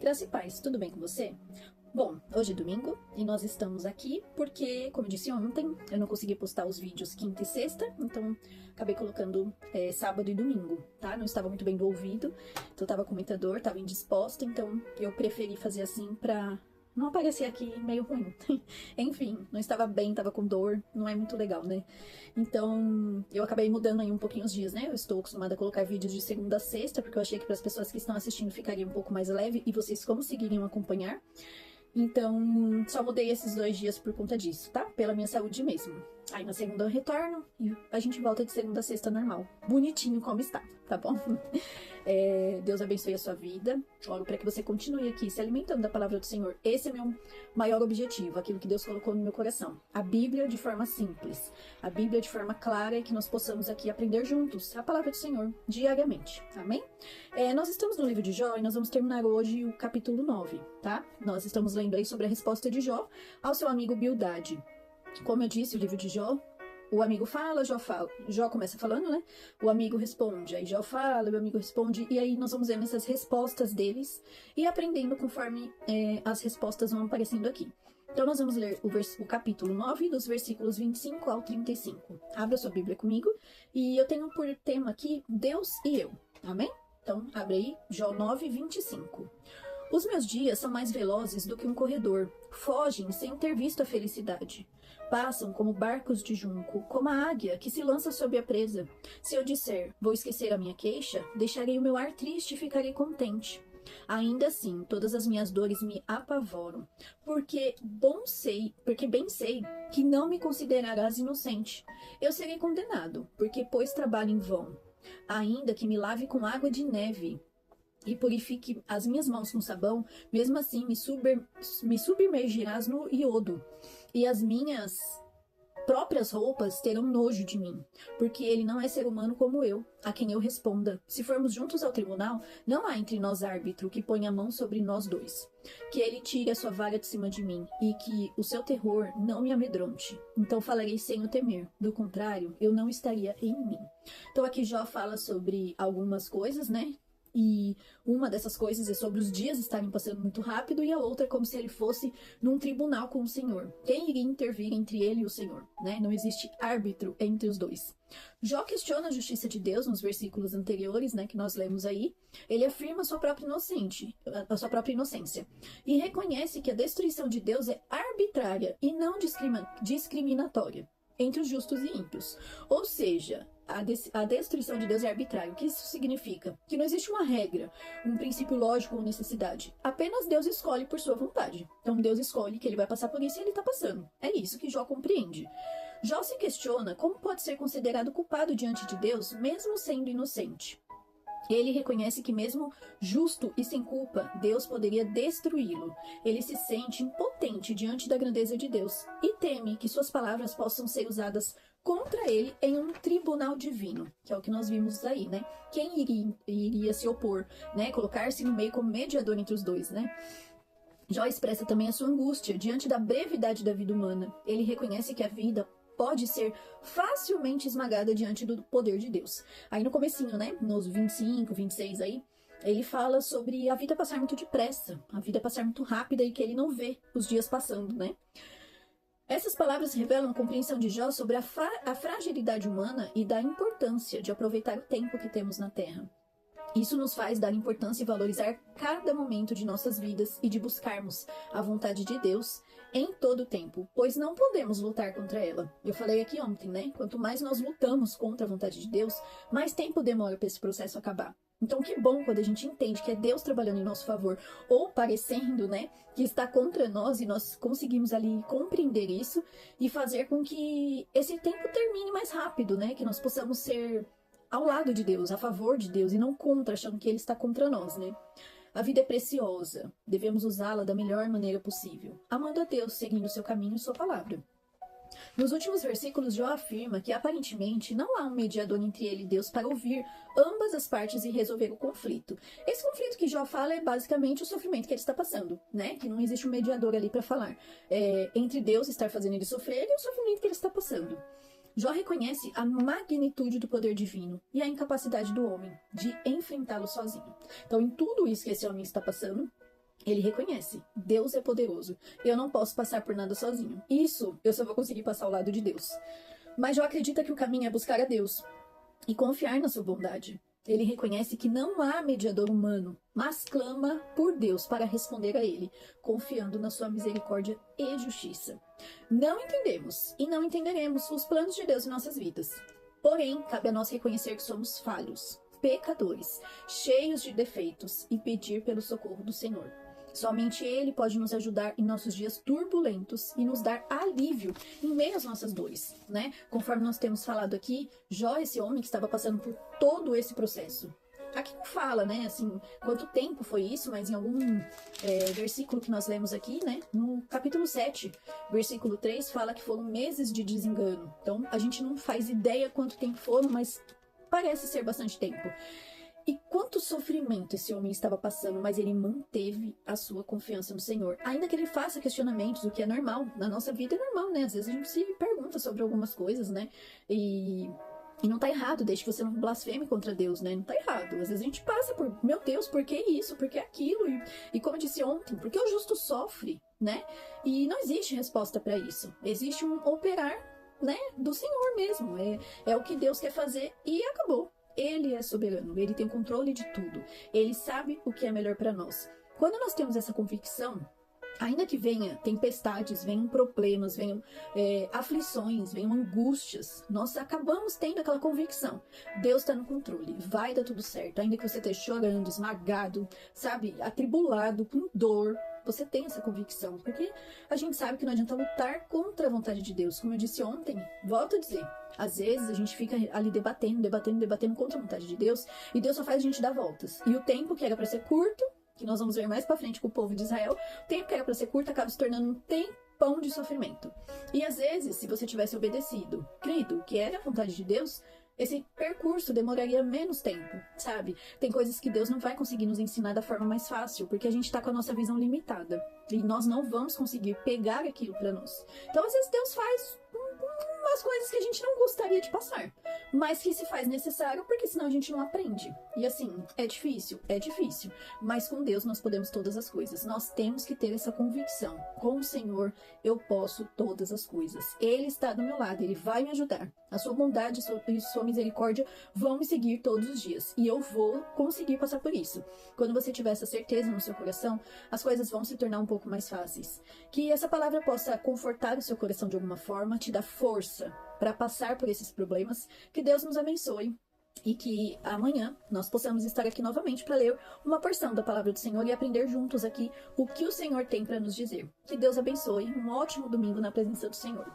Graça e paz, tudo bem com você? Bom, hoje é domingo e nós estamos aqui porque, como eu disse ontem, eu não consegui postar os vídeos quinta e sexta, então acabei colocando sábado e domingo, tá? Não estava muito bem do ouvido, então eu tava com muita dor, tava indisposta, então eu preferi fazer assim pra não aparecer aqui meio ruim. Enfim, não estava bem, tava com dor, não é muito legal, né? Então, eu acabei mudando aí um pouquinho os dias, né? Eu estou acostumada a colocar vídeos de segunda a sexta, porque eu achei que para as pessoas que estão assistindo ficaria um pouco mais leve e vocês conseguiriam acompanhar. Então, só mudei esses 2 dias por conta disso, tá? Pela minha saúde mesmo. Aí na segunda eu retorno e a gente volta de segunda a sexta normal. Bonitinho como está, tá bom? Deus abençoe a sua vida. Oro para que você continue aqui se alimentando da palavra do Senhor. Esse é meu maior objetivo, aquilo que Deus colocou no meu coração. A Bíblia de forma simples, a Bíblia de forma clara e que nós possamos aqui aprender juntos a palavra do Senhor diariamente. Amém? Nós estamos no livro de Jó e nós vamos terminar hoje o capítulo 9, tá? Nós estamos lendo aí sobre a resposta de Jó ao seu amigo Bildade. Como eu disse, o livro de Jó, o amigo fala, Jó fala. Jó começa falando, né? O amigo responde, aí Jó fala, o amigo responde, e aí nós vamos vendo essas respostas deles e aprendendo conforme as respostas vão aparecendo aqui. Então nós vamos ler o capítulo 9, dos versículos 25 ao 35. Abra sua Bíblia comigo, e eu tenho por tema aqui, Deus e eu. Amém? Então, abre aí, Jó 9, 25. Os meus dias são mais velozes do que um corredor, fogem sem ter visto a felicidade. Passam como barcos de junco, como a águia que se lança sob a presa. Se eu disser, vou esquecer a minha queixa, deixarei o meu ar triste e ficarei contente. Ainda assim, todas as minhas dores me apavoram, porque bem sei que não me considerarás inocente. Eu serei condenado, porque pôs trabalho em vão. Ainda que me lave com água de neve e purifique as minhas mãos com sabão, mesmo assim me submergirás no iodo, e as minhas próprias roupas terão nojo de mim, porque ele não é ser humano como eu, a quem eu responda. Se formos juntos ao tribunal, não há entre nós árbitro que ponha a mão sobre nós dois. Que ele tire a sua vara de cima de mim, e que o seu terror não me amedronte. Então falarei sem o temer, do contrário, eu não estaria em mim. Então aqui Jó fala sobre algumas coisas, né? E uma dessas coisas é sobre os dias estarem passando muito rápido, e a outra é como se ele fosse num tribunal com o Senhor. Quem iria intervir entre ele e o Senhor, né? Não existe árbitro entre os dois. Jó questiona a justiça de Deus nos versículos anteriores, né, que nós lemos aí. Ele afirma a sua própria inocência e reconhece que a destruição de Deus é arbitrária e não discriminatória entre os justos e ímpios. Ou seja, a destruição de Deus é arbitrária. O que isso significa? Que não existe uma regra, um princípio lógico ou necessidade. Apenas Deus escolhe por sua vontade. Então Deus escolhe que ele vai passar por isso e ele está passando. É isso que Jó compreende. Jó se questiona como pode ser considerado culpado diante de Deus, mesmo sendo inocente. Ele reconhece que mesmo justo e sem culpa, Deus poderia destruí-lo. Ele se sente impotente diante da grandeza de Deus e teme que suas palavras possam ser usadas contra ele em um tribunal divino, que é o que nós vimos aí, né? Quem iria se opor, né? Colocar-se no meio como mediador entre os dois, né? Jó expressa também a sua angústia diante da brevidade da vida humana. Ele reconhece que a vida pode ser facilmente esmagada diante do poder de Deus. Aí no comecinho, né, nos 25, 26 aí, ele fala sobre a vida passar muito depressa, a vida passar muito rápida e que ele não vê os dias passando, né? Essas palavras revelam a compreensão de Jó sobre a fragilidade humana e da importância de aproveitar o tempo que temos na Terra. Isso nos faz dar importância e valorizar cada momento de nossas vidas e de buscarmos a vontade de Deus em todo o tempo, pois não podemos lutar contra ela. Eu falei aqui ontem, né? Quanto mais nós lutamos contra a vontade de Deus, mais tempo demora para esse processo acabar. Então, que bom quando a gente entende que é Deus trabalhando em nosso favor, ou parecendo, né, que está contra nós, e nós conseguimos ali compreender isso e fazer com que esse tempo termine mais rápido, né? Que nós possamos ser ao lado de Deus, a favor de Deus, e não contra, achando que Ele está contra nós, né? A vida é preciosa, devemos usá-la da melhor maneira possível, amando a Deus, seguindo o seu caminho e sua palavra. Nos últimos versículos, Jó afirma que aparentemente não há um mediador entre ele e Deus para ouvir ambas as partes e resolver o conflito. Esse conflito que Jó fala é basicamente o sofrimento que ele está passando, né? Que não existe um mediador ali para falar. Entre Deus estar fazendo ele sofrer e o sofrimento que ele está passando. Jó reconhece a magnitude do poder divino e a incapacidade do homem de enfrentá-lo sozinho. Então, em tudo isso que esse homem está passando, Ele reconhece, Deus é poderoso, eu não posso passar por nada sozinho. Isso eu só vou conseguir passar ao lado de Deus. Mas Jó acredita que o caminho é buscar a Deus e confiar na sua bondade. Ele reconhece que não há mediador humano, mas clama por Deus para responder a ele, confiando na sua misericórdia e justiça. Não entendemos e não entenderemos os planos de Deus em nossas vidas. Porém, cabe a nós reconhecer que somos falhos, pecadores, cheios de defeitos e pedir pelo socorro do Senhor. Somente Ele pode nos ajudar em nossos dias turbulentos e nos dar alívio em meio às nossas dores, né? Conforme nós temos falado aqui, Jó, esse homem que estava passando por todo esse processo. Aqui não fala, né, assim, quanto tempo foi isso, mas em algum versículo que nós lemos aqui, né, no capítulo 7, versículo 3, fala que foram meses de desengano. Então, a gente não faz ideia quanto tempo foram, mas parece ser bastante tempo. E quanto sofrimento esse homem estava passando, mas ele manteve a sua confiança no Senhor. Ainda que ele faça questionamentos, o que é normal. Na nossa vida é normal, né? Às vezes a gente se pergunta sobre algumas coisas, né? E não tá errado, desde que você não blasfeme contra Deus, né? Não tá errado. Às vezes a gente passa por, meu Deus, por que isso? Por que aquilo? E como eu disse ontem, por que o justo sofre, né? E não existe resposta para isso. Existe um operar, né, do Senhor mesmo. É o que Deus quer fazer e acabou. Ele é soberano, ele tem o controle de tudo. Ele sabe o que é melhor para nós. Quando nós temos essa convicção, ainda que venha tempestades, venham problemas, venham aflições, venham angústias, nós acabamos tendo aquela convicção. Deus está no controle, vai dar tudo certo. Ainda que você esteja chorando, esmagado, sabe, atribulado, com dor, você tem essa convicção. Porque a gente sabe que não adianta lutar contra a vontade de Deus. Como eu disse ontem, volto a dizer, às vezes a gente fica ali debatendo contra a vontade de Deus, e Deus só faz a gente dar voltas. E o tempo que era para ser curto, que nós vamos ver mais pra frente com o povo de Israel, o tempo que era pra ser curto acaba se tornando um tempão de sofrimento. E às vezes, se você tivesse obedecido, crido, que era a vontade de Deus, esse percurso demoraria menos tempo, sabe? Tem coisas que Deus não vai conseguir nos ensinar da forma mais fácil, porque a gente tá com a nossa visão limitada. E nós não vamos conseguir pegar aquilo pra nós. Então, às vezes, Deus faz umas coisas que a gente não gostaria de passar, mas que se faz necessário, porque senão a gente não aprende. E assim, é difícil, mas com Deus nós podemos todas as coisas. Nós temos que ter essa convicção. Com o Senhor eu posso todas as coisas. Ele está do meu lado, Ele vai me ajudar. A sua bondade e sua misericórdia vão me seguir todos os dias, e eu vou conseguir passar por isso. Quando você tiver essa certeza no seu coração, as coisas vão se tornar um pouco mais fáceis. Que essa palavra possa confortar o seu coração de alguma forma, te dar força para passar por esses problemas. Que Deus nos abençoe e que amanhã nós possamos estar aqui novamente para ler uma porção da palavra do Senhor e aprender juntos aqui o que o Senhor tem para nos dizer. Que Deus abençoe, um ótimo domingo na presença do Senhor.